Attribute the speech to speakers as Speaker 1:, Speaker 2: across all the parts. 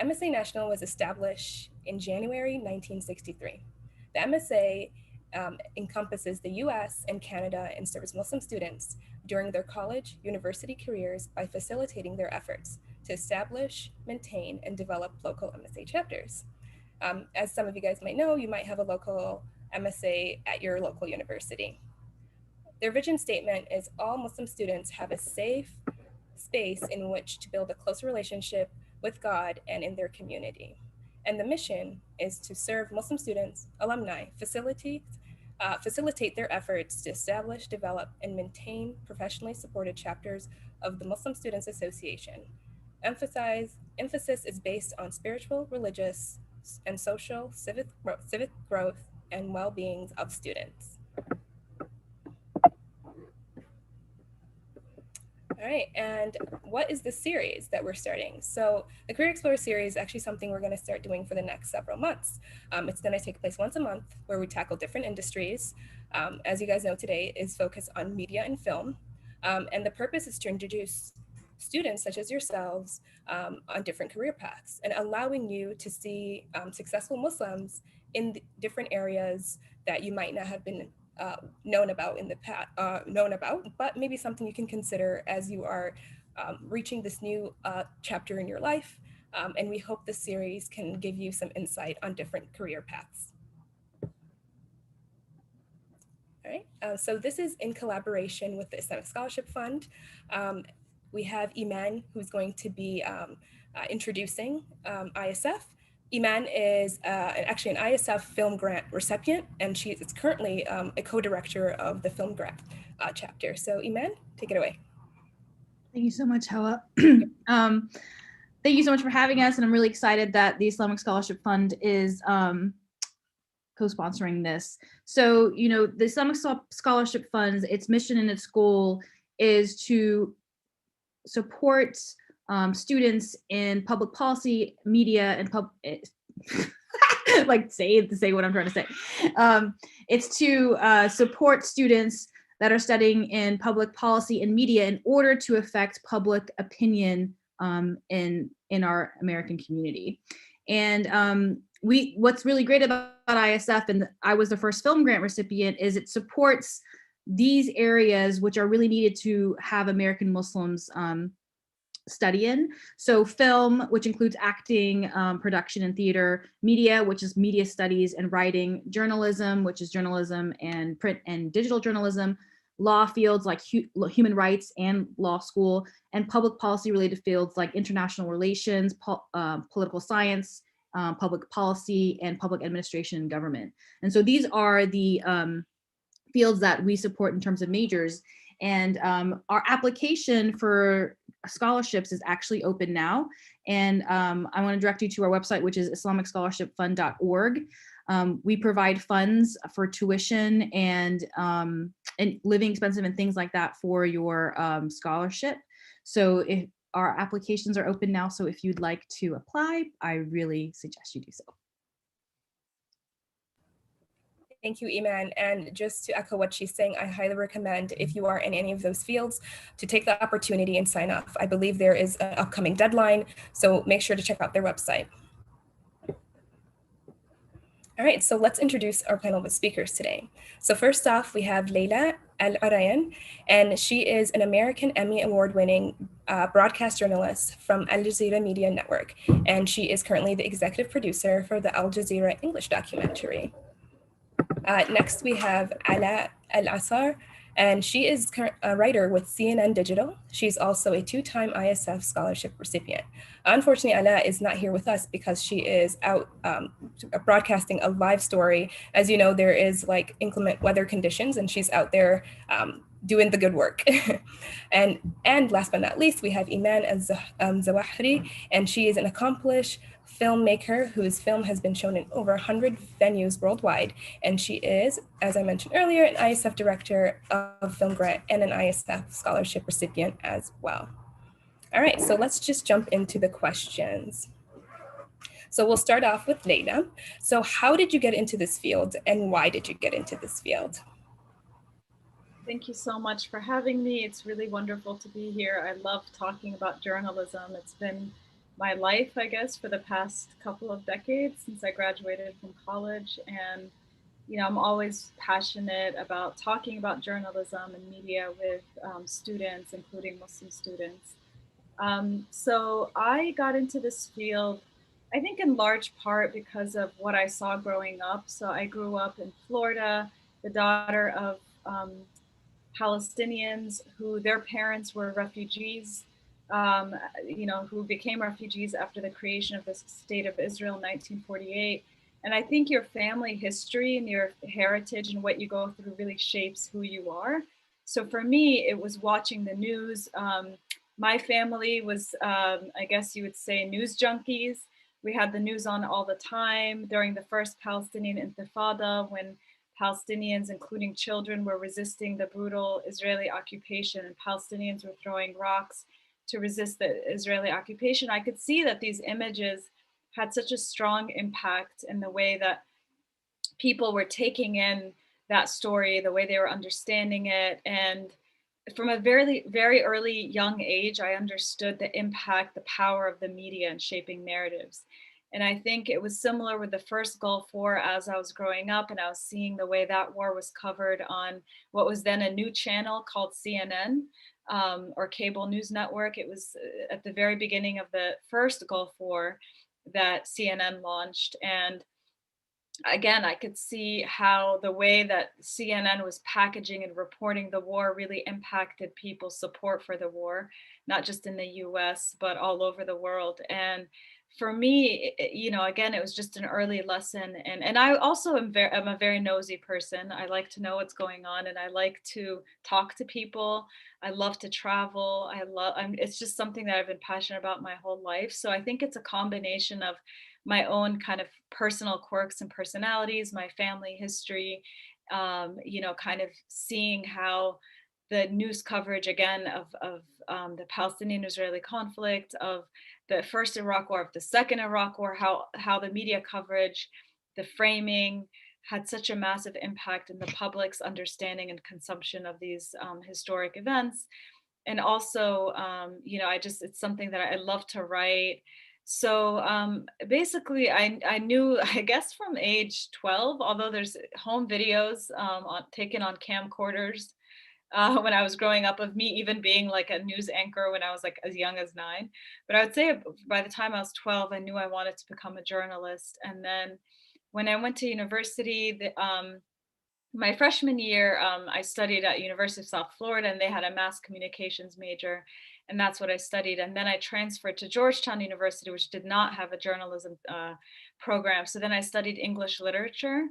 Speaker 1: MSA National was established in January 1963. The MSA encompasses the US and Canada and serves Muslim students during their college, university careers by facilitating their efforts to establish, maintain, and develop local MSA chapters. As some of you guys might know, you might have a local MSA at your local university. Their vision statement is all Muslim students have a safe space in which to build a close relationship with God and in their community. And the mission is to serve Muslim students, alumni, facilitate their efforts to establish, develop, and maintain professionally supported chapters of the Muslim Students Association. Emphasis is based on spiritual, religious, and social, civic growth, and well-being of students. All right, and what is the series that we're starting? So the Career Explorer series is actually something we're going to start doing for the next several months. It's going to take place once a month where we tackle different industries. As you guys know, today is focused on media and film. And the purpose is to introduce students such as yourselves on different career paths and allowing you to see successful Muslims in different areas that you might not have been known about in the past, but maybe something you can consider as you are reaching this new chapter in your life. And we hope this series can give you some insight on different career paths. All right, so this is in collaboration with the Islamic Scholarship Fund. We have Iman, who's going to be introducing ISF. Iman is actually an ISF film grant recipient, and she is currently a co-director of the film grant chapter. So Iman, take it away.
Speaker 2: Thank you so much, Hawa. Thank you so much for having us, and I'm really excited that the Islamic Scholarship Fund is co-sponsoring this. So, the Islamic Scholarship Fund's, its mission and its goal is to support students in public policy, media, and say what I'm trying to say. It's to support students that are studying in public policy and media in order to affect public opinion in our American community. And what's really great about ISF, and I was the first film grant recipient, is it supports these areas which are really needed to have American Muslims study in. So film, which includes acting, production and theater, media, which is media studies and writing, journalism, which is journalism and print and digital journalism, law fields like human rights and law school, and public policy related fields like international relations, political science, public policy, and public administration and government. And so these are the fields that we support in terms of majors. And our application for scholarships is actually open now. And I want to direct you to our website, which is IslamicScholarshipFund.org. We provide funds for tuition and living expenses and things like that for your scholarship. So if our applications are open now, so if you'd like to apply, I really suggest you do so.
Speaker 1: Thank you, Iman. And just to echo what she's saying, I highly recommend, if you are in any of those fields, to take the opportunity and sign up. I believe there is an upcoming deadline, so make sure to check out their website. All right, so let's introduce our panel of speakers today. So first off, we have Leila Al-Arayan, and she is an American Emmy Award-winning broadcast journalist from Al Jazeera Media Network, and she is currently the executive producer for the Al Jazeera English documentary. Next, we have Ala Al-Asar, and she is a writer with CNN Digital. She's also a two-time ISF scholarship recipient. Unfortunately, Ala is not here with us because she is out broadcasting a live story. As you know, there is like inclement weather conditions, and she's out there doing the good work. and last but not least, we have Iman Al-Zawahri, and she is an accomplished filmmaker whose film has been shown in over 100 venues worldwide. And she is, as I mentioned earlier, an ISF director of Film Grant and an ISF scholarship recipient as well. All right, so let's just jump into the questions. So we'll start off with Leila. So how did you get into this field, and why did you get into this field?
Speaker 3: Thank you so much for having me. It's really wonderful to be here. I love talking about journalism. It's been my life, I guess, for the past couple of decades since I graduated from college. And, I'm always passionate about talking about journalism and media with students, including Muslim students. So I got into this field, I think, in large part because of what I saw growing up. So I grew up in Florida, the daughter of um, Palestinians who their parents were refugees, um, who became refugees after the creation of the State of Israel in 1948. And I think your family history and your heritage and what you go through really shapes who you are. So for me, it was watching the news. My family was, I guess you would say, news junkies. We had the news on all the time during the first Palestinian Intifada when Palestinians, including children, were resisting the brutal Israeli occupation, and Palestinians were throwing rocks to resist the Israeli occupation. I could see that these images had such a strong impact in the way that people were taking in that story, the way they were understanding it. And from a very, very early young age, I understood the impact, the power of the media in shaping narratives. And I think it was similar with the first Gulf War as I was growing up and I was seeing the way that war was covered on what was then a new channel called CNN, or cable news network. It was at the very beginning of the first Gulf War that CNN launched. And again, I could see how the way that CNN was packaging and reporting the war really impacted people's support for the war, not just in the US, but all over the world. And for me, again, it was just an early lesson. And I also am a very nosy person. I like to know what's going on and I like to talk to people. I love to travel. It's just something that I've been passionate about my whole life. So I think it's a combination of my own kind of personal quirks and personalities, my family history, kind of seeing how the news coverage again of the Palestinian-Israeli conflict, of the first Iraq War, of the second Iraq War, how the media coverage, the framing had such a massive impact in the public's understanding and consumption of these historic events. And also, it's something that I love to write. So basically, I knew, I guess, from age 12, although there's home videos taken on camcorders when I was growing up of me even being like a news anchor when I was like as young as 9. But I would say by the time I was 12, I knew I wanted to become a journalist. And then when I went to university, my freshman year, I studied at University of South Florida, and they had a mass communications major, and that's what I studied. And then I transferred to Georgetown University, which did not have a journalism program. So then I studied English literature,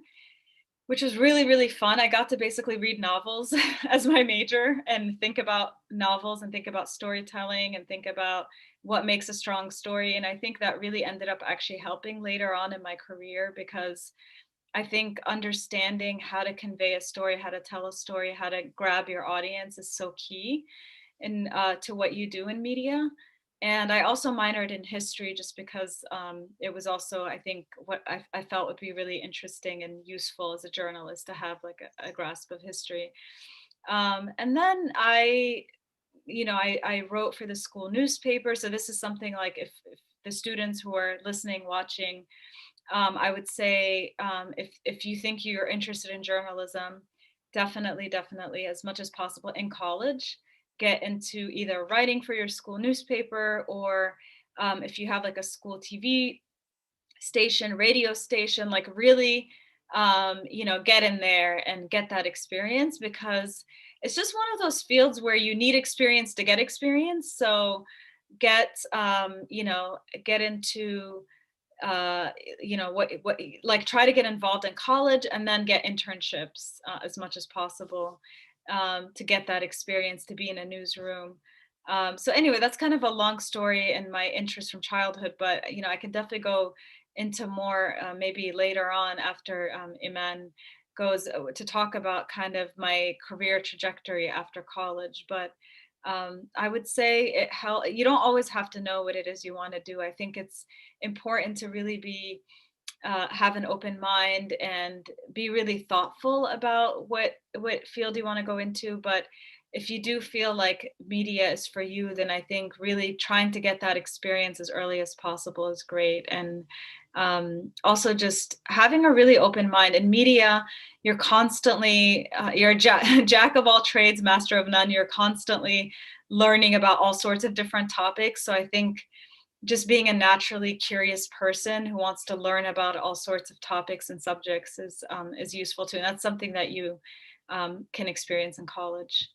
Speaker 3: which was really, really fun. I got to basically read novels as my major and think about novels and think about storytelling and think about what makes a strong story. And I think that really ended up actually helping later on in my career, because I think understanding how to convey a story, how to tell a story, how to grab your audience is so key to what you do in media. And I also minored in history just because it was also, I think, what I felt would be really interesting and useful as a journalist to have like a grasp of history. And then I wrote for the school newspaper. So this is something like if the students who are listening, watching, I would say if you think you're interested in journalism, definitely, as much as possible in college, get into either writing for your school newspaper, or if you have like a school TV station, radio station, like really, get in there and get that experience, because it's just one of those fields where you need experience to get experience. So get, get into what like try to get involved in college and then get internships as much as possible, to get that experience, to be in a newsroom. So anyway, that's kind of a long story and my interest from childhood, but I can definitely go into more maybe later on after Iman goes to talk about kind of my career trajectory after college. But I would say you don't always have to know what it is you want to do. I think it's important to really be have an open mind and be really thoughtful about what field you want to go into. But if you do feel like media is for you, then I think really trying to get that experience as early as possible is great. And also just having a really open mind. In media, you're constantly, you're a jack of all trades, master of none. You're constantly learning about all sorts of different topics. So I think just being a naturally curious person who wants to learn about all sorts of topics and subjects is useful too. And that's something that you can experience in college.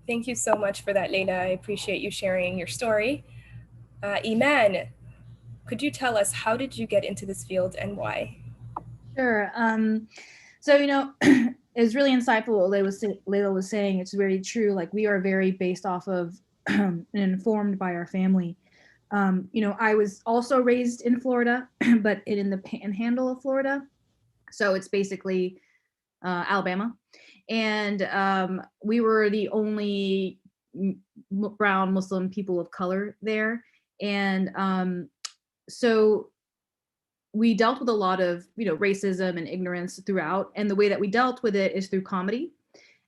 Speaker 1: Thank you so much for that, Leila. I appreciate you sharing your story. Iman, could you tell us, how did you get into this field and why?
Speaker 2: Sure. So, it was really insightful what Layla was saying. It's very true. Like, we are very based off of and informed by our family. I was also raised in Florida, but in the panhandle of Florida. So it's basically Alabama. And we were the only brown Muslim people of color there. And so we dealt with a lot of, racism and ignorance throughout. And the way that we dealt with it is through comedy.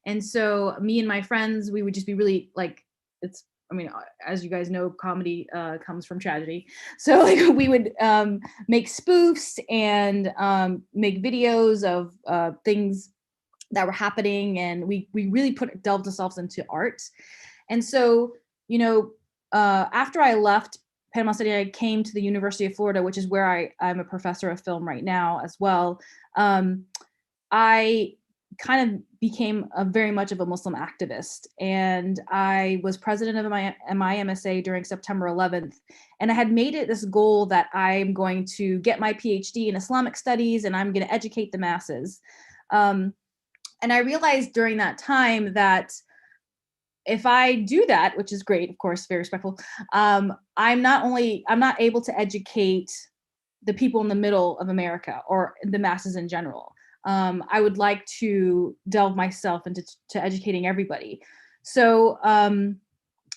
Speaker 2: And so me and my friends, we would just be really like, as you guys know, comedy comes from tragedy. So like we would make spoofs and make videos of things that were happening. And we really delved ourselves into art. And so, after I left Panama City, I came to the University of Florida, which is where I'm a professor of film right now as well. I kind of became very much of a Muslim activist, and I was president of my MSA during September 11th. And I had made it this goal that I'm going to get my PhD in Islamic studies and I'm going to educate the masses. And I realized during that time that if I do that, which is great, of course, very respectful, I'm not able to educate the people in the middle of America or the masses in general. I would like to delve myself into educating everybody. So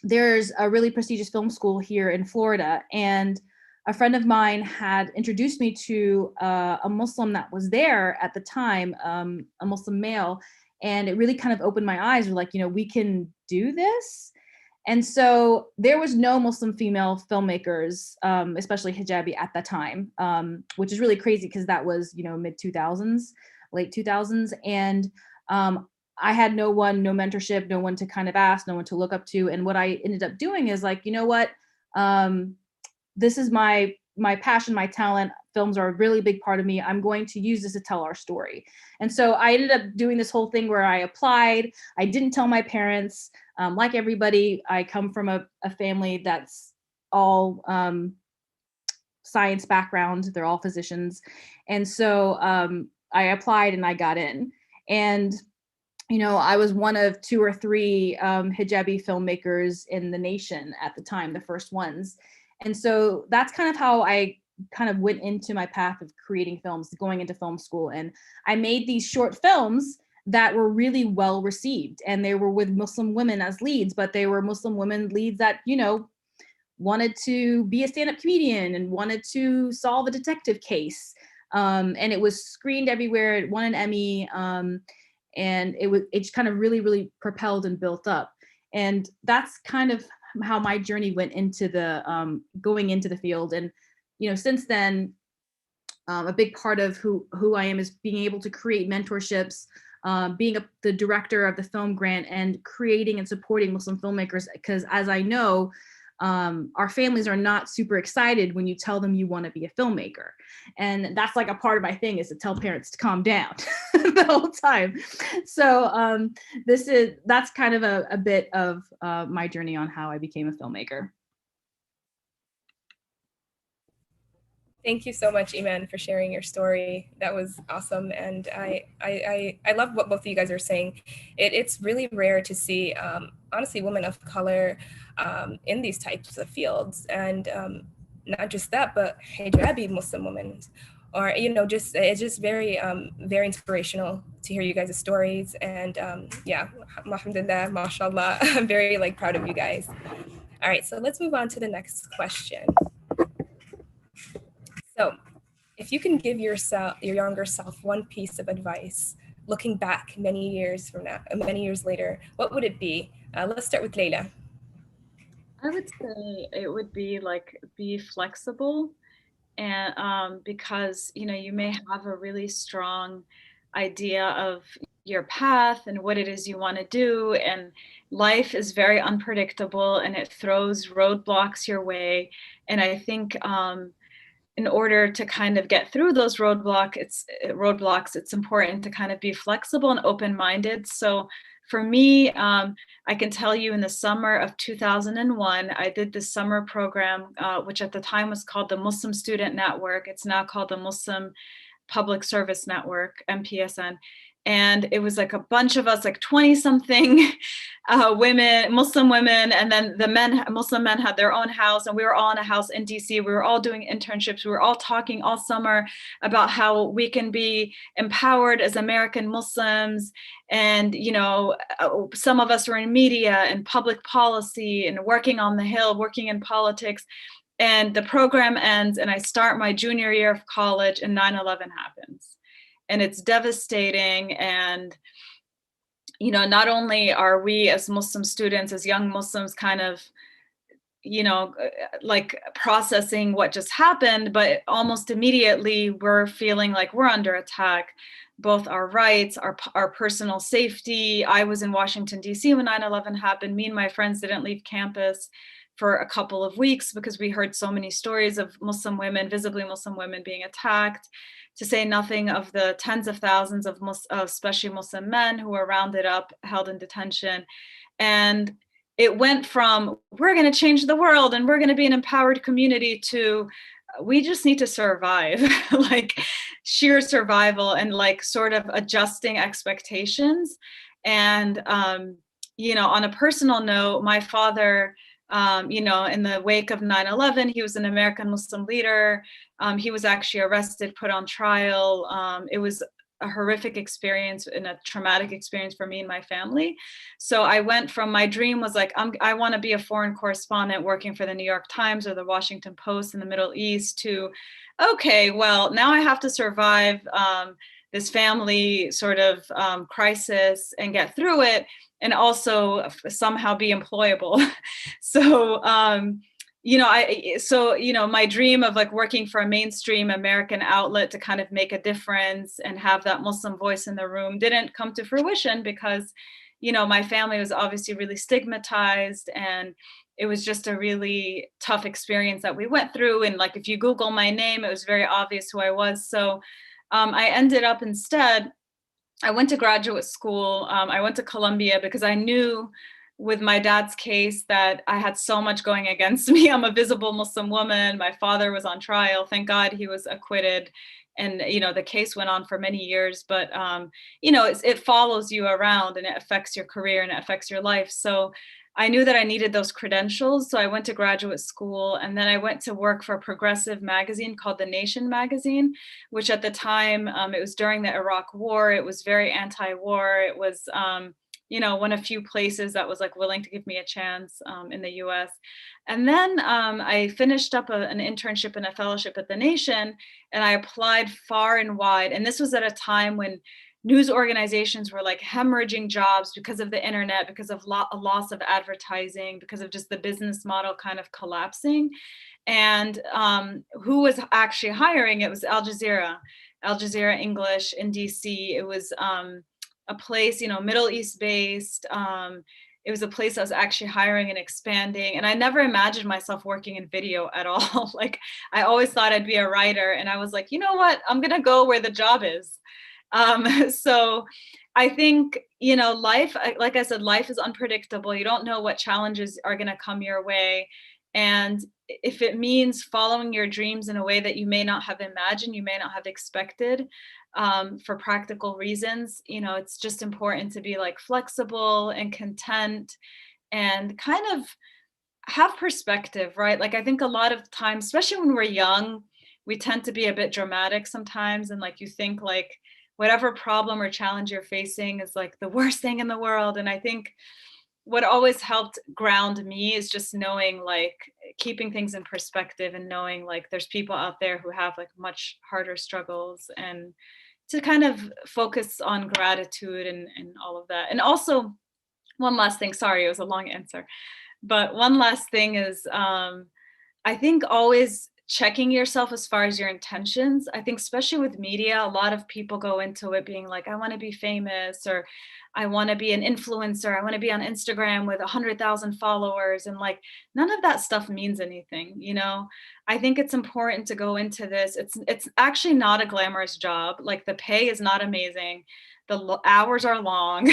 Speaker 2: there's a really prestigious film school here in Florida, and a friend of mine had introduced me to a Muslim that was there at the time, a Muslim male, and it really kind of opened my eyes. We're like, we can do this. And so there was no Muslim female filmmakers, especially hijabi at the time, which is really crazy because that was, mid 2000s, late 2000s. And I had no mentorship, no one to kind of ask, no one to look up to. And what I ended up doing is like, what, this is my passion, my talent. Films are a really big part of me. I'm going to use this to tell our story. And so I ended up doing this whole thing where I applied. I didn't tell my parents. Like everybody, I come from a family that's all science background. They're all physicians. And so I applied and I got in. And I was one of 2 or 3 hijabi filmmakers in the nation at the time, the first ones. And so that's kind of how I kind of went into my path of creating films, going into film school. And I made these short films that were really well received. And they were with Muslim women as leads, but they were Muslim women leads that, wanted to be a stand-up comedian and wanted to solve a detective case. And it was screened everywhere. It won an Emmy. And it just kind of really, really propelled and built up. And that's kind of how my journey went into the going into the field. And since then, a big part of who I am is being able to create mentorships, being the director of the film grant, and creating and supporting Muslim filmmakers. Because as I know, our families are not super excited when you tell them you want to be a filmmaker. And that's like a part of my thing, is to tell parents to calm down the whole time. So that's kind of a bit of my journey on how I became a filmmaker.
Speaker 1: Thank you so much, Iman, for sharing your story. That was awesome. And I love what both of you guys are saying. It's really rare to see, honestly, women of color in these types of fields. And not just that, but hijabi Muslim women. Or, it's just very, very inspirational to hear you guys' stories. And yeah, alhamdulillah, mashallah, I'm very proud of you guys. All right, so let's move on to the next question. So if you can give your younger self one piece of advice, looking back many years from now, many years later, what would it be? Let's start with Leila.
Speaker 3: I would say it would be like be flexible, and because you may have a really strong idea of your path and what it is you want to do, and life is very unpredictable and it throws roadblocks your way. And I think in order to kind of get through those roadblocks, it's important to kind of be flexible and open-minded. So for me, I can tell you in the summer of 2001, I did this summer program, which at the time was called the Muslim Student Network. It's now called the Muslim Public Service Network, MPSN. And it was like a bunch of us, like 20 something women, Muslim women. And then Muslim men had their own house, and we were all in a house in DC. We were all doing internships. We were all talking all summer about how we can be empowered as American Muslims. And, some of us were in media and public policy and working on the Hill, working in politics. And the program ends, and I start my junior year of college, and 9/11 happens. And it's devastating. And, not only are we as Muslim students, as young Muslims, kind of, like processing what just happened, but almost immediately we're feeling like we're under attack, both our rights, our personal safety. I was in Washington, D.C. when 9/11 happened. Me and my friends didn't leave campus for a couple of weeks because we heard so many stories of Muslim women, visibly Muslim women, being attacked, to say nothing of the tens of thousands of especially Muslim men who were rounded up, held in detention. And it went from, we're going to change the world and we're going to be an empowered community, to we just need to survive, like sheer survival, and like sort of adjusting expectations. And, on a personal note, my father, in the wake of 9/11, he was an American Muslim leader. He was actually arrested, put on trial. It was a horrific experience and a traumatic experience for me and my family. So I went from, my dream was like, I want to be a foreign correspondent working for the New York Times or the Washington Post in the Middle East, to, okay, well, now I have to survive this family sort of crisis and get through it, and also somehow be employable. So, my dream of like working for a mainstream American outlet to kind of make a difference and have that Muslim voice in the room didn't come to fruition because, my family was obviously really stigmatized, and it was just a really tough experience that we went through. And like, if you Google my name, it was very obvious who I was. So I ended up instead, I went to graduate school. I went to Columbia because I knew with my dad's case that I had so much going against me. I'm a visible Muslim woman. My father was on trial. Thank God he was acquitted. And, the case went on for many years, but, it follows you around and it affects your career and it affects your life. So I knew that I needed those credentials. So I went to graduate school, and then I went to work for a progressive magazine called The Nation magazine, which at the time, it was during the Iraq War. It was very anti-war. It was, one of few places that was like willing to give me a chance in the US. And then I finished up an internship and a fellowship at The Nation, and I applied far and wide. And this was at a time when news organizations were like hemorrhaging jobs because of the internet, because of a loss of advertising, because of just the business model kind of collapsing. And who was actually hiring? It was Al Jazeera English in DC. It was a place, Middle East based. It was a place that was actually hiring and expanding. And I never imagined myself working in video at all. Like, I always thought I'd be a writer. And I was like, you know what? I'm going to go where the job is. So I think, life, like I said, life is unpredictable. You don't know what challenges are going to come your way. And if it means following your dreams in a way that you may not have imagined, you may not have expected, for practical reasons, it's just important to be like flexible and content and kind of have perspective, right? Like, I think a lot of times, especially when we're young, we tend to be a bit dramatic sometimes. And like, you think like whatever problem or challenge you're facing is like the worst thing in the world. And I think what always helped ground me is just knowing, like, keeping things in perspective and knowing like there's people out there who have like much harder struggles. And to kind of focus on gratitude and all of that. And also, one last thing, sorry, it was a long answer, but one last thing is, I think always checking yourself as far as your intentions. I think especially with media, a lot of people go into it being like, I want to be famous, or I want to be an influencer. I want to be on Instagram with 100,000 followers. And like, none of that stuff means anything, you know? I think it's important to go into this. It's actually not a glamorous job. Like, the pay is not amazing. The hours are long.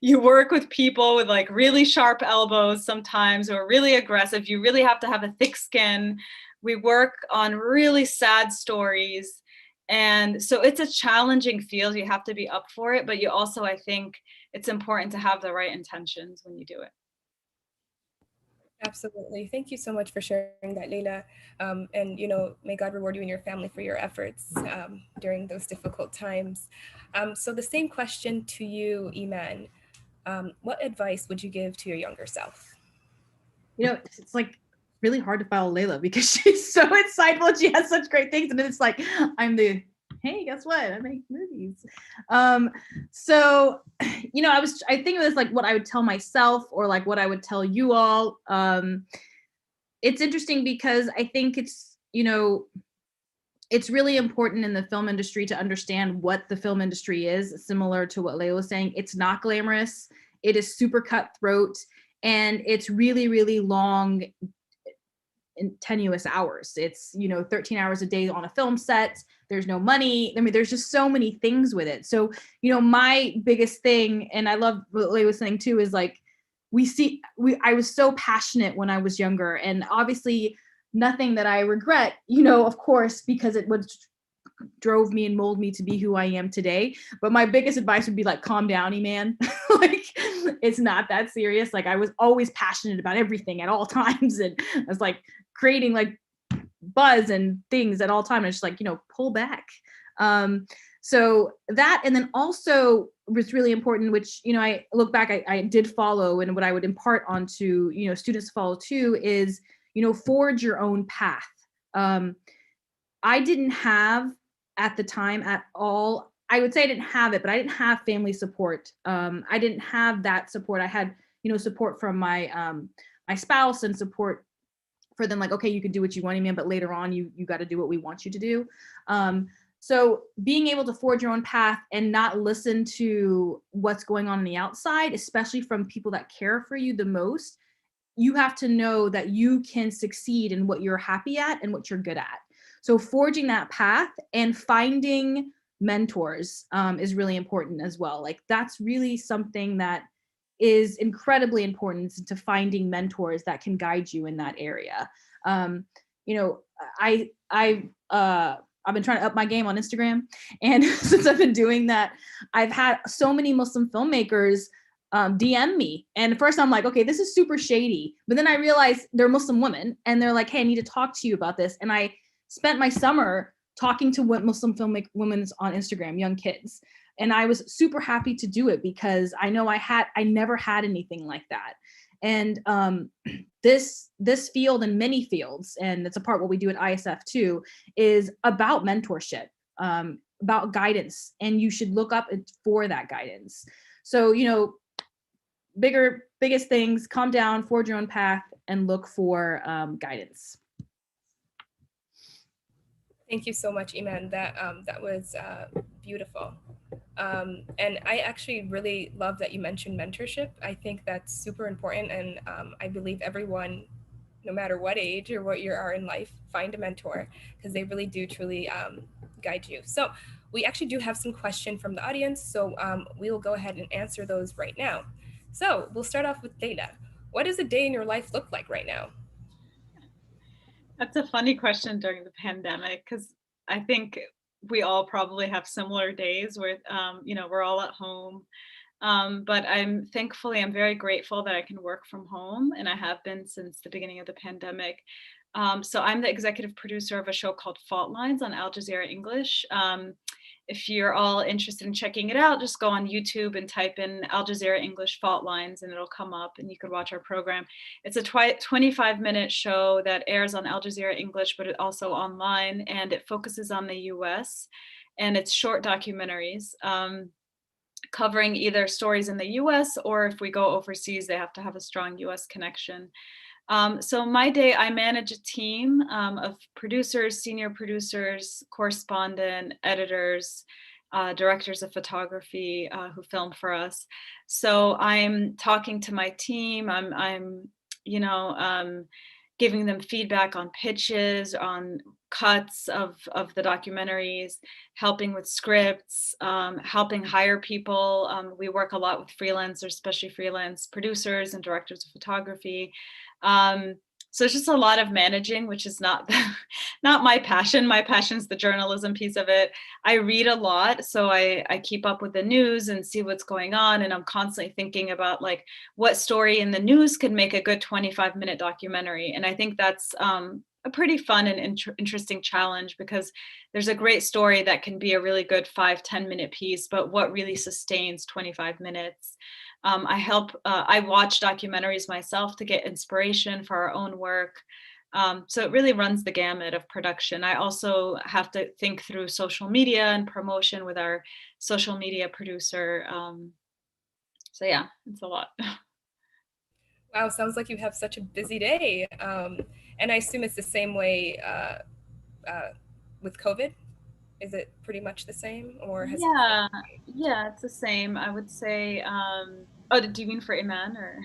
Speaker 3: You work with people with like really sharp elbows sometimes, or really aggressive. You really have to have a thick skin. We work on really sad stories. And so it's a challenging field. You have to be up for it, but you also, I think it's important to have the right intentions when you do it.
Speaker 1: Absolutely. Thank you so much for sharing that, Leila. And, you know, may God reward you and your family for your efforts during those difficult times. So the same question to you, Iman. What advice would you give to your younger self?
Speaker 2: You know, it's like really hard to follow Layla because she's so insightful and she has such great things. And then it's like, hey, guess what? I make movies. So, you know, I think it was like what I would tell myself, or like what I would tell you all. It's interesting because I think it's, you know, it's really important in the film industry to understand what the film industry is, similar to what Layla was saying. It's not glamorous. It is super cutthroat, and it's really, really long and tenuous hours. It's, you know, 13 hours a day on a film set. There's no money. I mean, there's just so many things with it. So, you know, my biggest thing, and I love what Layla was saying too, is like, I was so passionate when I was younger, and obviously nothing that I regret, you know, of course, because it was drove me and molded me to be who I am today. But my biggest advice would be like, calm down, man. Like, it's not that serious. Like, I was always passionate about everything at all times. And I was like creating like buzz and things at all times. And it's just like, you know, pull back. So that, and then also was really important, which, you know, I look back, I did follow, and what I would impart onto, you know, students to follow too is, you know, forge your own path. I didn't have at the time at all, I would say I didn't have it, but I didn't have family support. I didn't have that support. I had, you know, support from my my spouse, and support for them, like, okay, you can do what you want, man, but later on you got to do what we want you to do. So being able to forge your own path and not listen to what's going on the outside, especially from people that care for you the most, you have to know that you can succeed in what you're happy at and what you're good at. So forging that path and finding mentors is really important as well. Like, that's really something that is incredibly important, to finding mentors that can guide you in that area. You know, I've been trying to up my game on Instagram, and since I've been doing that, I've had so many Muslim filmmakers DM me. And at first I'm like, okay, this is super shady. But then I realized they're Muslim women, and they're like, hey, I need to talk to you about this. And I spent my summer talking to Muslim filmmaker women on Instagram, young kids. And I was super happy to do it because I know I never had anything like that. And this field and many fields, and it's a part what we do at ISF too, is about mentorship, about guidance, and you should look up for that guidance. So, you know, biggest things, calm down, forge your own path, and look for guidance.
Speaker 1: Thank you so much, Iman. That was beautiful. And I actually really love that you mentioned mentorship. I think that's super important, and I believe everyone, no matter what age or what you are in life, find a mentor, because they really do truly guide you. So we actually do have some questions from the audience, so we will go ahead and answer those right now. So we'll start off with Leila. What does a day in your life look like right now?
Speaker 3: That's a funny question during the pandemic, because I think we all probably have similar days where, you know, we're all at home. But I'm very grateful that I can work from home, and I have been since the beginning of the pandemic. So I'm the executive producer of a show called Fault Lines on Al Jazeera English. If you're all interested in checking it out, just go on YouTube and type in Al Jazeera English Fault Lines, and it'll come up, and you could watch our program. It's a 25-minute show that airs on Al Jazeera English, but it also online, and it focuses on the US. and it's short documentaries covering either stories in the US, or if we go overseas, they have to have a strong US connection. So my day, I manage a team of producers, senior producers, correspondent, editors, directors of photography who film for us. So I'm talking to my team. I'm you know, giving them feedback on pitches, on cuts of the documentaries, helping with scripts, helping hire people. We work a lot with freelancers, especially freelance producers and directors of photography. So it's just a lot of managing, which is not not my passion. My passion is the journalism piece of it. I read a lot, so I keep up with the news and see what's going on, and I'm constantly thinking about like what story in the news could make a good 25-minute documentary. And I think that's a pretty fun and interesting challenge, because there's a great story that can be a really good 5-10 minute piece, but what really sustains 25 minutes? I watch documentaries myself to get inspiration for our own work. So it really runs the gamut of production. I also have to think through social media and promotion with our social media producer. So yeah, it's a lot.
Speaker 1: Wow, sounds like you have such a busy day. And I assume it's the same way with COVID. Is it pretty much the same, or has
Speaker 3: Yeah, yeah, it's the same. I would say. Oh, do you mean for Iman or?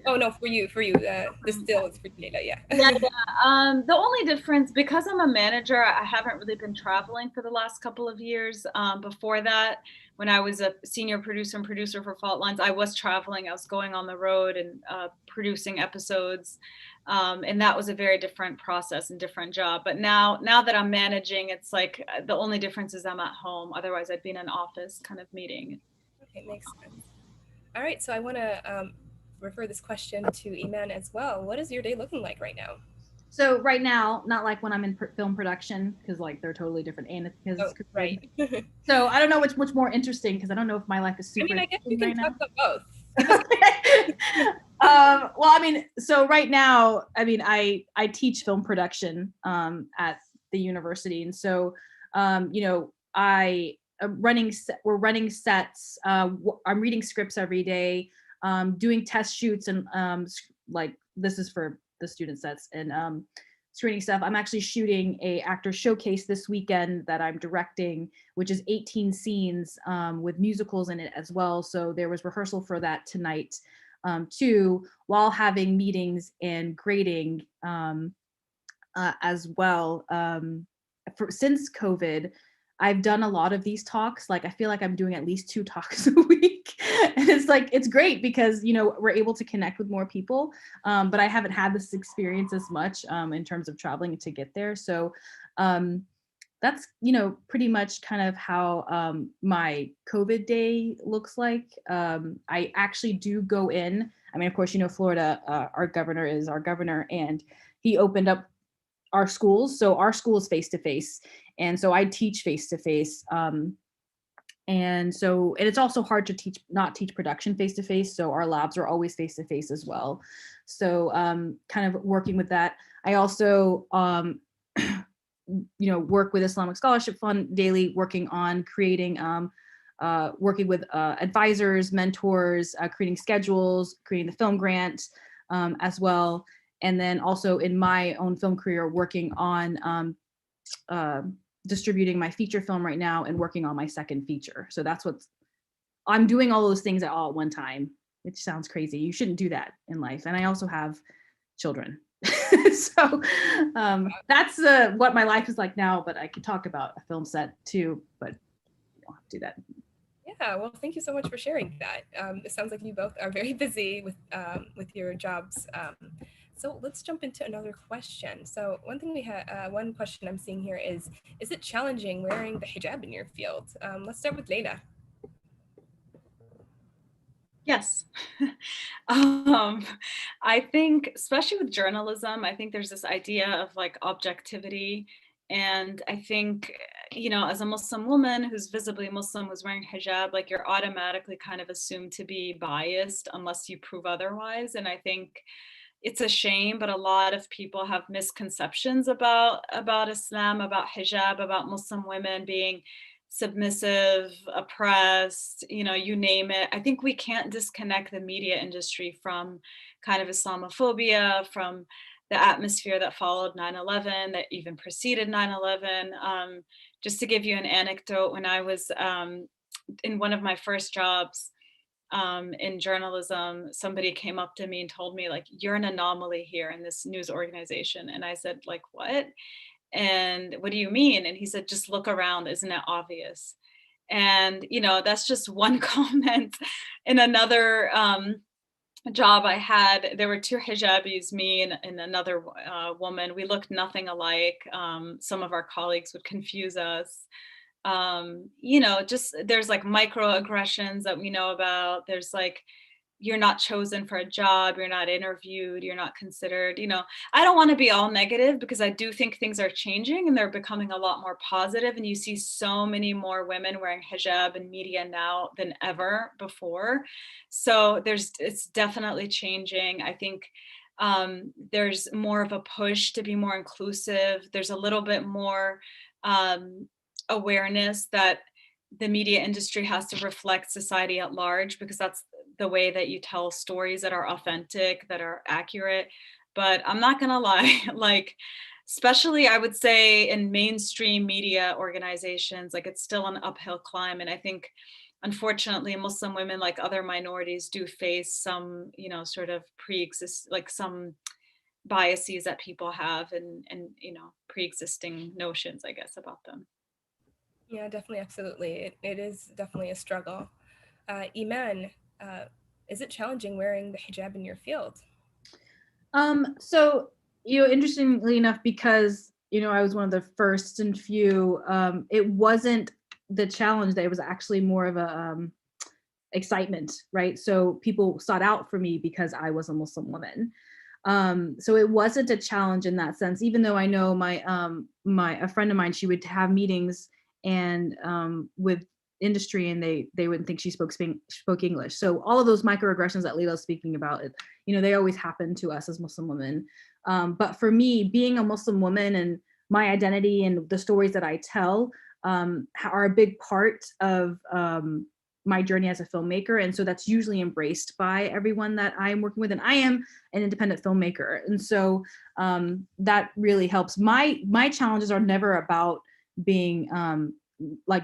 Speaker 1: Oh no, for you, the still is for Leila, yeah.
Speaker 3: Yeah, yeah. The only difference, because I'm a manager, I haven't really been traveling for the last couple of years. Before that, when I was a senior producer and producer for Fault Lines, I was traveling. I was going on the road and producing episodes, and that was a very different process and different job. But now that I'm managing, it's like the only difference is I'm at home. Otherwise, I'd be in an office kind of meeting.
Speaker 1: Okay, makes sense. All right, so I want to refer this question to Iman as well. What is your day looking like right now?
Speaker 2: So right now, not like when I'm in film production, because like they're totally different, and because
Speaker 1: Oh, right.
Speaker 2: So I don't know which more interesting, because I don't know if my life is super.
Speaker 1: I mean, I guess you can
Speaker 2: right
Speaker 1: talk
Speaker 2: now.
Speaker 1: about both.
Speaker 2: Well, I mean, so right now, I mean, I teach film production at the university, and so you know, we're running sets. I'm reading scripts every day, doing test shoots, and like this is for the student sets, and screening stuff. I'm actually shooting a actor showcase this weekend that I'm directing, which is 18 scenes with musicals in it as well. So there was rehearsal for that tonight too, while having meetings and grading as well. Since COVID, I've done a lot of these talks. Like I feel like I'm doing at least 2 talks a week. And it's like, it's great because, you know, we're able to connect with more people. But I haven't had this experience as much in terms of traveling to get there. So that's, you know, pretty much kind of how my COVID day looks like. I actually do go in. I mean, of course, you know, Florida, our governor is our governor, and he opened up our schools. So our school is face-to-face. And so I teach face-to-face. And it's also hard to not teach production face-to-face. So our labs are always face-to-face as well. So kind of working with that. I also, you know, work with Islamic Scholarship Fund daily, working on creating, working with advisors, mentors, creating schedules, creating the film grant as well. And then also in my own film career, working on distributing my feature film right now and working on my second feature. So that's I'm doing all those things all at one time, which sounds crazy. You shouldn't do that in life. And I also have children. So that's what my life is like now, but I could talk about a film set too, but you don't have to do that.
Speaker 1: Yeah, well, thank you so much for sharing that. It sounds like you both are very busy with your jobs. So let's jump into another question. So one thing one question I'm seeing here is it challenging wearing the hijab in your field? Let's start with Leila.
Speaker 3: Yes. I think, especially with journalism, I think there's this idea of like objectivity. And I think, you know, as a Muslim woman who's visibly Muslim, who's wearing hijab, like you're automatically kind of assumed to be biased unless you prove otherwise. And I think it's a shame, but a lot of people have misconceptions about Islam, about hijab, about Muslim women being submissive, oppressed, you name it. I think we can't disconnect the media industry from kind of Islamophobia, from the atmosphere that followed 9/11, that even preceded 9/11. Just to give you an anecdote, when I was in one of my first jobs in journalism, somebody came up to me and told me, like, you're an anomaly here in this news organization. And I said, like, what? And what do you mean? And he said, just look around, isn't it obvious? And that's just one comment. In another job I had, there were two hijabis, me and another woman. We looked nothing alike. Some of our colleagues would confuse us. Just there's like microaggressions that we know about. There's like, you're not chosen for a job, you're not interviewed, you're not considered. I don't want to be all negative, because I do think things are changing and they're becoming a lot more positive, and you see so many more women wearing hijab in media now than ever before. So it's definitely changing. I think there's more of a push to be more inclusive. There's a little bit more awareness that the media industry has to reflect society at large, because that's the way that you tell stories that are authentic, that are accurate. But I'm not gonna lie, like, especially I would say in mainstream media organizations, like, it's still an uphill climb. And I think, unfortunately, Muslim women, like other minorities, do face some, sort of pre-exist, like some biases that people have, and pre-existing notions, I guess, about them.
Speaker 1: Yeah, definitely, absolutely. It is definitely a struggle. Iman, is it challenging wearing the hijab in your field?
Speaker 2: So, interestingly enough, because, I was one of the first and few, it wasn't the challenge, that it was actually more of a excitement, right? So people sought out for me because I was a Muslim woman. So it wasn't a challenge in that sense, even though I know a friend of mine, she would have meetings and with industry, and they wouldn't think she spoke English. So all of those microaggressions that Leila's speaking about, they always happen to us as Muslim women. But for me, being a Muslim woman and my identity and the stories that I tell are a big part of my journey as a filmmaker. And so that's usually embraced by everyone that I'm working with. And I am an independent filmmaker. And so that really helps. My challenges are never about being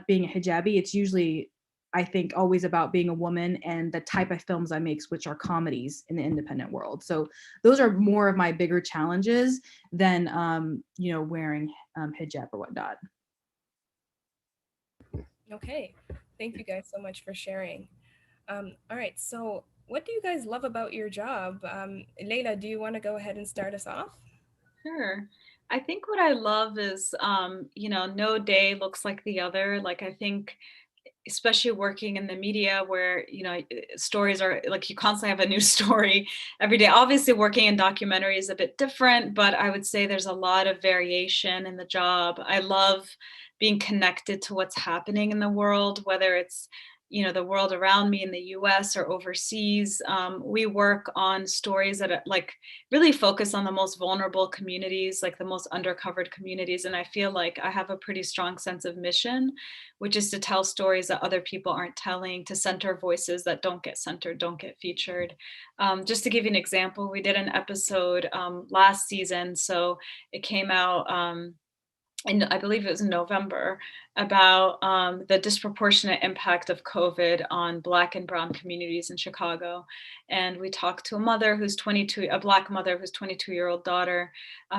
Speaker 2: being a hijabi. It's usually, I think, always about being a woman and the type of films I make, which are comedies in the independent world. So those are more of my bigger challenges than, wearing hijab or whatnot.
Speaker 1: Okay, thank you guys so much for sharing. All right, so what do you guys love about your job? Leila, do you want to go ahead and start us off?
Speaker 3: Sure. I think what I love is, no day looks like the other. Like, I think, especially working in the media where, stories are like, you constantly have a new story every day. Obviously, working in documentary is a bit different, but I would say there's a lot of variation in the job. I love being connected to what's happening in the world, whether it's the world around me in the US or overseas. We work on stories that like really focus on the most vulnerable communities, like the most undercovered communities. And I feel like I have a pretty strong sense of mission, which is to tell stories that other people aren't telling, to center voices that don't get centered, don't get featured. Just to give you an example, we did an episode last season. So it came out and I believe it was in November, about the disproportionate impact of COVID on Black and Brown communities in Chicago. And we talked to a mother who's 22, a Black mother whose 22-year-old daughter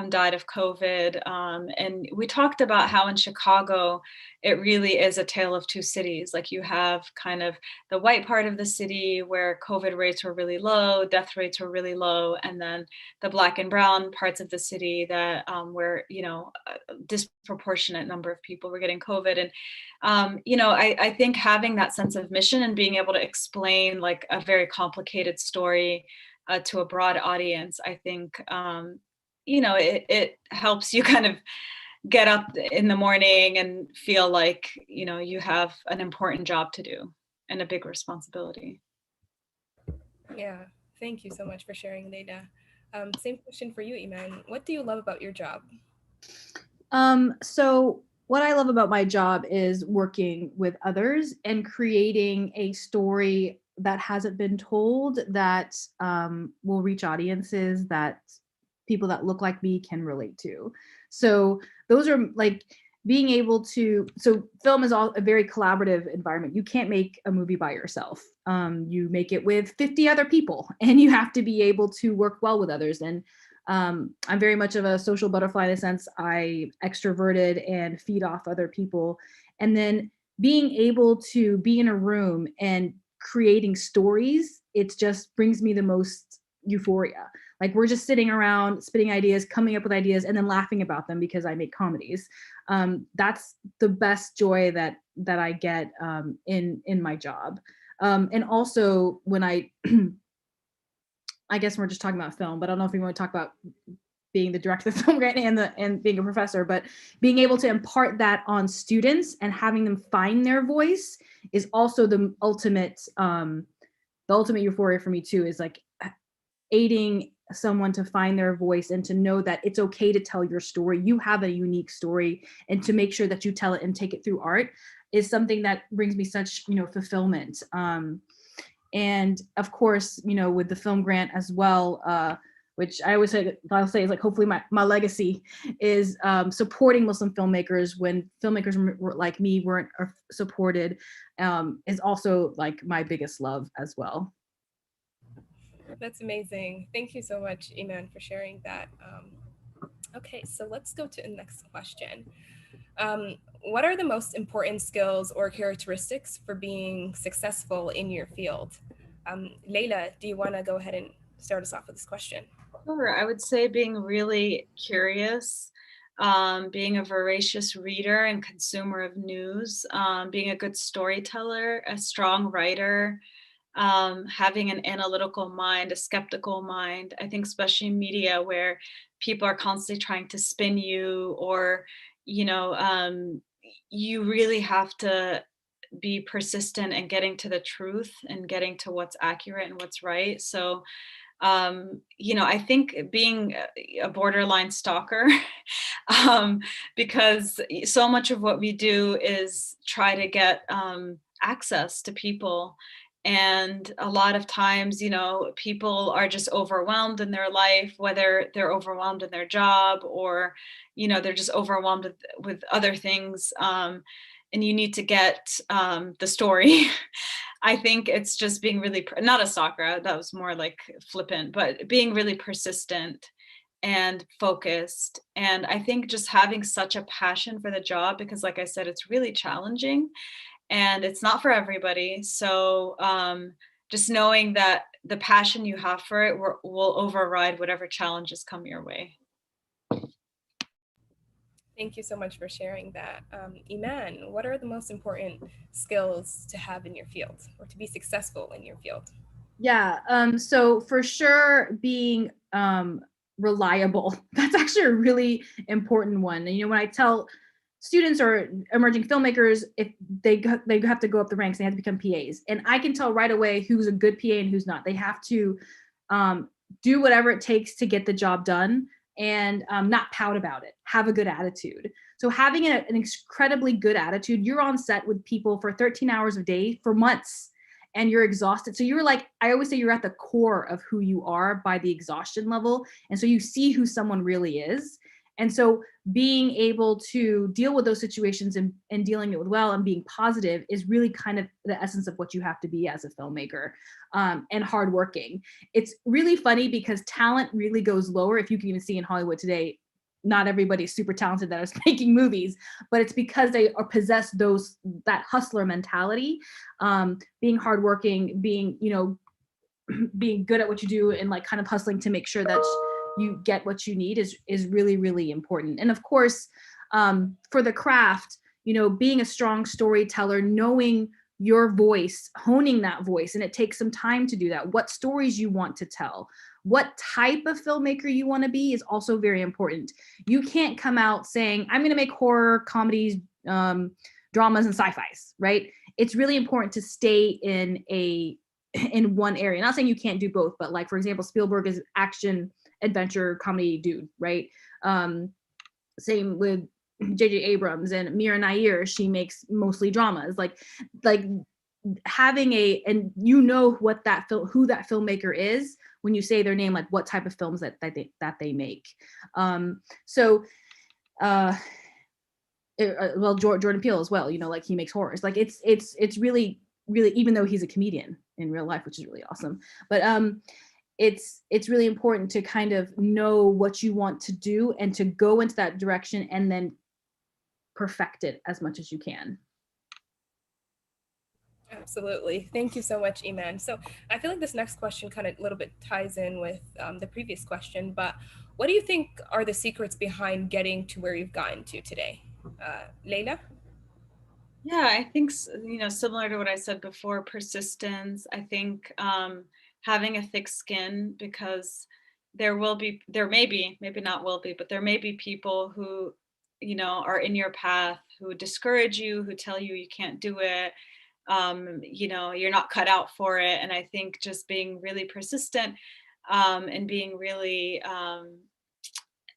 Speaker 3: died of COVID. And we talked about how in Chicago, it really is a tale of two cities. Like, you have kind of the white part of the city where COVID rates were really low, death rates were really low, and then the Black and Brown parts of the city that where, disproportionate number of people were getting COVID. And, I think having that sense of mission and being able to explain like a very complicated story to a broad audience, I think, it helps you kind of get up in the morning and feel like, you have an important job to do and a big responsibility.
Speaker 1: Yeah, thank you so much for sharing, Leila. Same question for you, Iman. What do you love about your job?
Speaker 2: So What I love about my job is working with others and creating a story that hasn't been told, that will reach audiences that people that look like me can relate to. So those are like being able to, so film is all a very collaborative environment. You can't make a movie by yourself. You make it with 50 other people, and you have to be able to work well with others. And I'm very much of a social butterfly in a sense. I extroverted and feed off other people. And then being able to be in a room and creating stories, it just brings me the most euphoria. Like we're just sitting around spitting ideas, coming up with ideas, and then laughing about them because I make comedies. That's the best joy that I get in my job. And also when I guess we're just talking about film, but I don't know if we want to talk about being the director of the film grant and being a professor, but being able to impart that on students and having them find their voice is also the ultimate euphoria for me too, is like aiding someone to find their voice and to know that it's okay to tell your story. You have a unique story, and to make sure that you tell it and take it through art is something that brings me such, fulfillment. And of course, with the film grant as well, which I'll say is like, hopefully my legacy is supporting Muslim filmmakers when filmmakers like me weren't supported, is also like my biggest love as well.
Speaker 1: That's amazing. Thank you so much, Iman, for sharing that. Okay, so let's go to the next question. What are the most important skills or characteristics for being successful in your field? Layla, do you want to go ahead and start us off with this question?
Speaker 3: Sure. I would say being really curious, being a voracious reader and consumer of news, being a good storyteller, a strong writer, having an analytical mind, a skeptical mind. I think especially in media where people are constantly trying to spin you, or, you really have to be persistent in getting to the truth and getting to what's accurate and what's right. So I think being a borderline stalker, because so much of what we do is try to get access to people. And a lot of times, people are just overwhelmed in their life, whether they're overwhelmed in their job or, they're just overwhelmed with other things. And you need to get the story. I think it's just being really, not a stalker, that was more like flippant, but being really persistent and focused. And I think just having such a passion for the job, because like I said, it's really challenging and it's not for everybody. So just knowing that the passion you have for it will override whatever challenges come your way.
Speaker 1: Thank you so much for sharing that. Iman, what are the most important skills to have in your field or to be successful in your field?
Speaker 2: Yeah, so for sure being reliable. That's actually a really important one. And when I tell students or emerging filmmakers, if they have to go up the ranks, they have to become PAs. And I can tell right away who's a good PA and who's not. They have to do whatever it takes to get the job done, and not pout about it. Have a good attitude. So having an incredibly good attitude, you're on set with people for 13 hours a day for months, and you're exhausted. So you're like, I always say, you're at the core of who you are by the exhaustion level. And so you see who someone really is. And so being able to deal with those situations and dealing it with well and being positive is really kind of the essence of what you have to be as a filmmaker, and hardworking. It's really funny because talent really goes lower. If you can even see in Hollywood today, not everybody's super talented that is making movies, but it's because they possess that hustler mentality, being hardworking, being, being good at what you do, and like kind of hustling to make sure that you get what you need is really, really important. And of course, for the craft, being a strong storyteller, knowing your voice, honing that voice, and it takes some time to do that. What stories you want to tell, what type of filmmaker you want to be is also very important. You can't come out saying, I'm going to make horror, comedies, dramas, and sci-fis, right? It's really important to stay in one area. Not saying you can't do both, but like, for example, Spielberg is action, adventure, comedy dude, right? Same with J.J. Abrams and Mira Nair, she makes mostly dramas. Like having and you know what who that filmmaker is when you say their name, like what type of films that they make. Well, Jordan Peele as well, you know, like he makes horrors. Like it's really, even though he's a comedian in real life, which is really awesome. But it's really important to kind of know what you want to do and to go into that direction and then perfect it as much as you can.
Speaker 1: Absolutely. Thank you so much, Iman. So I feel like this next question kind of a little bit ties in with the previous question, but what do you think are the secrets behind getting to where you've gotten to today? Leila?
Speaker 3: Yeah, I think, you know, similar to what I said before, persistence. I think having a thick skin, because there may be, maybe not will be, but there may be people who, you know, are in your path, who discourage you, who tell you you can't do it, you know, you're not cut out for it. And I think just being really persistent and being really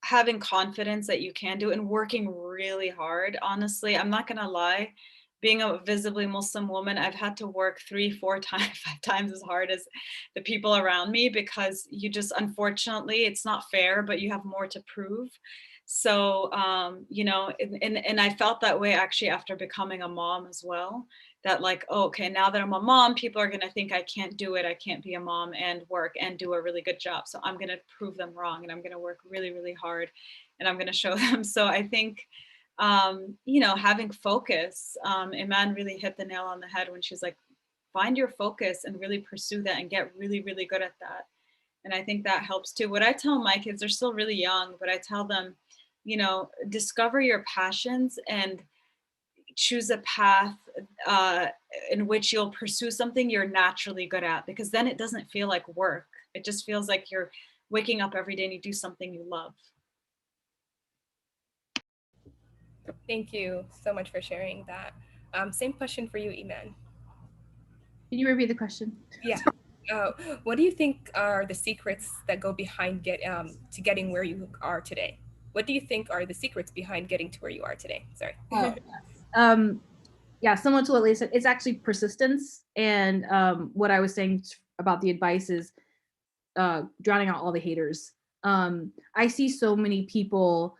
Speaker 3: having confidence that you can do it and working really hard. Honestly, I'm not gonna lie, being a visibly Muslim woman, I've had to work 3, 4 times, 5 times as hard as the people around me, because you just, unfortunately, it's not fair, but you have more to prove. So, you know, and I felt that way actually after becoming a mom as well, that like, oh, okay, now that I'm a mom, people are gonna think I can't do it. I can't be a mom and work and do a really good job. So I'm gonna prove them wrong, and I'm gonna work really, really hard, and I'm gonna show them. So I think, you know, having focus, Iman really hit the nail on the head when she's like, find your focus and really pursue that and get really, really good at that. And I think that helps too. What I tell my kids, they're still really young, but I tell them, you know, discover your passions and choose a path in which you'll pursue something you're naturally good at, because then it doesn't feel like work. It just feels like you're waking up every day and you do something you love.
Speaker 1: Thank you so much for sharing that. Same question for you, Iman.
Speaker 2: Can you repeat the question?
Speaker 1: Yeah. What do you think are the secrets that go behind to getting where you are today? What do you think are the secrets behind getting to where you are today? Sorry.
Speaker 2: Oh, yeah, similar to what Leila said, it's actually persistence. And what I was saying about the advice is drowning out all the haters. I see so many people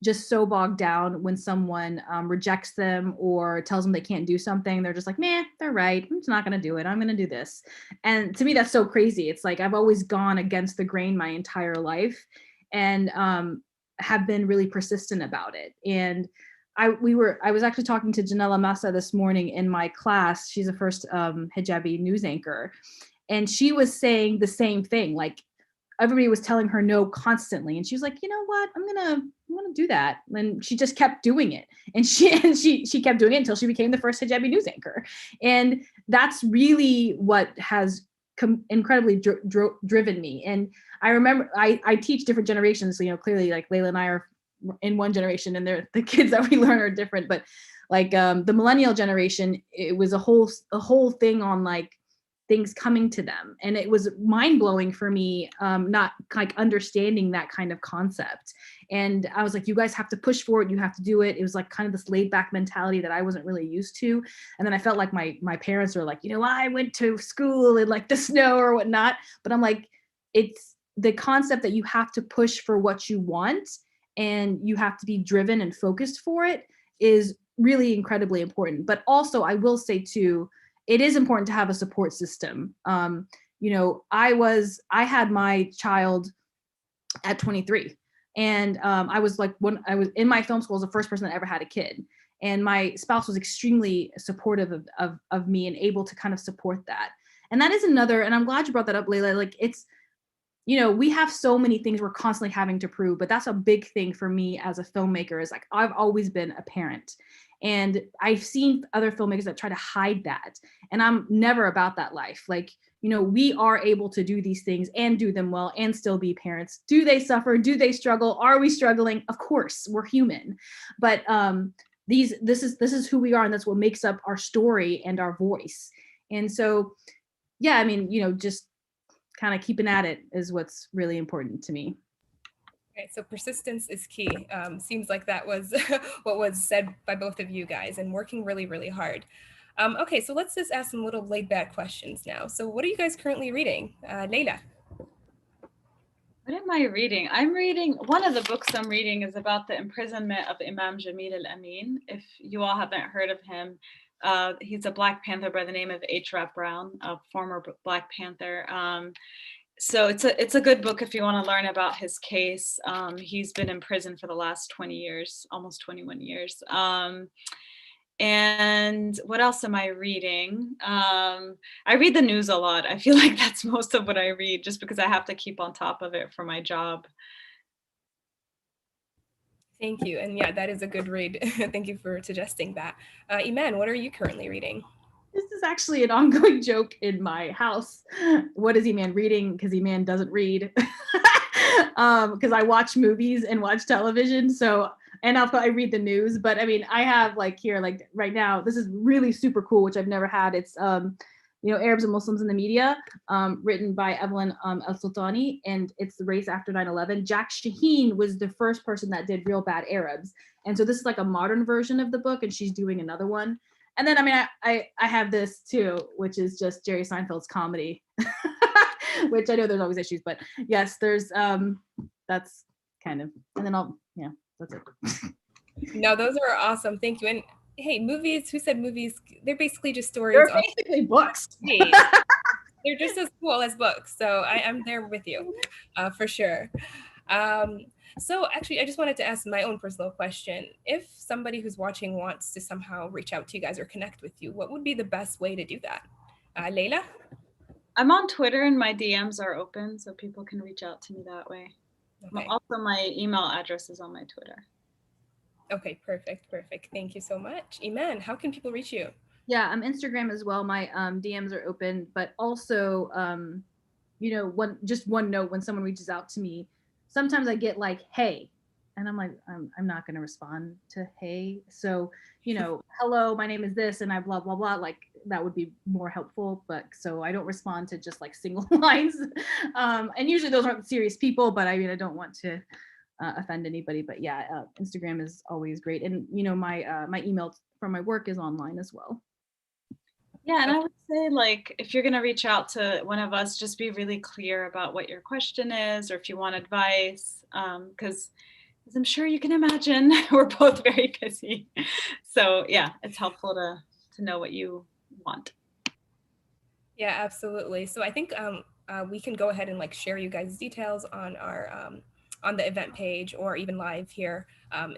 Speaker 2: just so bogged down when someone rejects them or tells them they can't do something. They're just like, man, they're right. I'm just not going to do it. I'm going to do this. And to me, that's so crazy. It's like I've always gone against the grain my entire life and have been really persistent about it. And I was actually talking to Janella Massa this morning in my class. She's a first hijabi news anchor. And she was saying the same thing. Like everybody was telling her no constantly. And she was like, you know what? I'm gonna do that. And she just kept doing it. And she kept doing it until she became the first hijabi news anchor. And that's really what has incredibly driven me. And I remember I teach different generations. So, you know, clearly like Leila and I are in one generation and the kids that we learn are different. But like the millennial generation, it was a whole thing on like things coming to them. And it was mind-blowing for me, not like understanding that kind of concept. And I was like, you guys have to push for it. You have to do it. It was like kind of this laid back mentality that I wasn't really used to. And then I felt like my parents were like, you know, I went to school in like the snow or whatnot. But I'm like, it's the concept that you have to push for what you want and you have to be driven and focused for it is really incredibly important. But also I will say too, it is important to have a support system. You know, I had my child at 23, and I was like, when I was in my film school, I was the first person that ever had a kid, and my spouse was extremely supportive of me and able to kind of support that. And that is another, and I'm glad you brought that up, Leila. Like it's, you know, we have so many things we're constantly having to prove, but that's a big thing for me as a filmmaker is like, I've always been a parent. And I've seen other filmmakers that try to hide that. And I'm never about that life. Like, you know, we are able to do these things and do them well and still be parents. Do they suffer? Do they struggle? Are we struggling? Of course, we're human. But this is who we are, and that's what makes up our story and our voice. And so, yeah, I mean, you know, just kind of keeping at it is what's really important to me.
Speaker 1: Right, so persistence is key. Seems like that was what was said by both of you guys, and working really, really hard. Okay, so let's just ask some little laid back questions now. So what are you guys currently reading? Leila.
Speaker 3: What am I reading? I'm reading, one of the books I'm reading is about the imprisonment of Imam Jamil al-Amin. If you all haven't heard of him, he's a Black Panther by the name of H. Rap Brown, a former Black Panther. So it's a good book if you want to learn about his case. He's been in prison for the last 20 years, almost 21 years. And what else am I reading? I read the news a lot. I feel like that's most of what I read just because I have to keep on top of it for my job.
Speaker 1: Thank you. And yeah, that is a good read. Thank you for suggesting that. Iman, what are you currently reading?
Speaker 2: This is actually an ongoing joke in my house. What is Iman reading? Because Iman doesn't read. Because I watch movies and watch television. So, and I read the news. But I mean, I have like here, like right now, this is really super cool, which I've never had. It's Arabs and Muslims in the Media, written by Evelyn El-Sultani, and it's the race after 9/11. Jack Shaheen was the first person that did Real Bad Arabs. And so this is like a modern version of the book, and she's doing another one. And then, I mean, I have this too, which is just Jerry Seinfeld's comedy, which I know there's always issues, but yes, there's, that's kind of, and then that's it.
Speaker 1: No, those are awesome. Thank you. And hey, movies, who said movies? They're basically just stories.
Speaker 2: They're basically books.
Speaker 1: They're just as cool as books. So I'm there with you, for sure. So actually, I just wanted to ask my own personal question. If somebody who's watching wants to somehow reach out to you guys or connect with you, what would be the best way to do that? Leila?
Speaker 3: I'm on Twitter and my DMs are open, so people can reach out to me that way. Okay. Also, my email address is on my Twitter.
Speaker 1: Okay, perfect. Thank you so much. Iman, how can people reach you?
Speaker 2: Yeah, Instagram as well. My DMs are open, but also, one note when someone reaches out to me, sometimes I get like, hey, and I'm like, I'm not going to respond to hey. So, hello, my name is this, and I blah, blah, blah. Like that would be more helpful. But so I don't respond to just like single lines. And usually those aren't serious people, but I mean, I don't want to offend anybody. But yeah, Instagram is always great. And, my email from my work is online as well.
Speaker 3: Yeah, and I would say, like, if you're going to reach out to one of us, just be really clear about what your question is, or if you want advice, because as I'm sure you can imagine, we're both very busy. So yeah, it's helpful to know what you want.
Speaker 1: Yeah, absolutely. So I think we can go ahead and like share you guys' details on our on the event page or even live here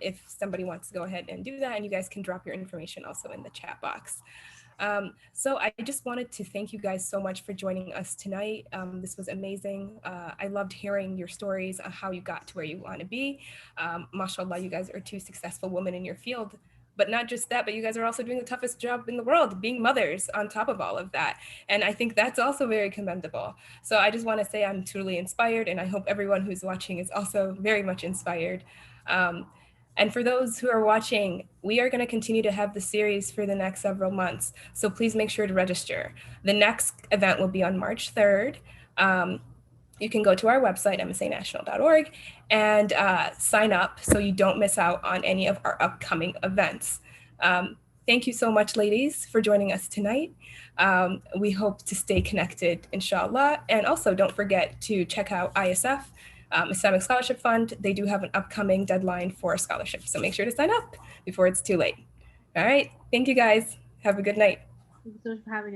Speaker 1: if somebody wants to go ahead and do that, and you guys can drop your information also in the chat box. So I just wanted to thank you guys so much for joining us tonight. This was amazing. I loved hearing your stories on how you got to where you want to be. MashaAllah, you guys are two successful women in your field. But not just that, but you guys are also doing the toughest job in the world, being mothers on top of all of that. And I think that's also very commendable. So I just want to say I'm truly inspired, and I hope everyone who's watching is also very much inspired. And for those who are watching, we are going to continue to have the series for the next several months. So please make sure to register. The next event will be on March 3rd. You can go to our website, msanational.org, and sign up so you don't miss out on any of our upcoming events. Thank you so much, ladies, for joining us tonight. We hope to stay connected, inshallah. And also don't forget to check out ISF, Islamic Scholarship Fund. They do have an upcoming deadline for scholarships, so make sure to sign up before it's too late. All right, thank you guys. Have a good night.
Speaker 2: Thank you so much for having us.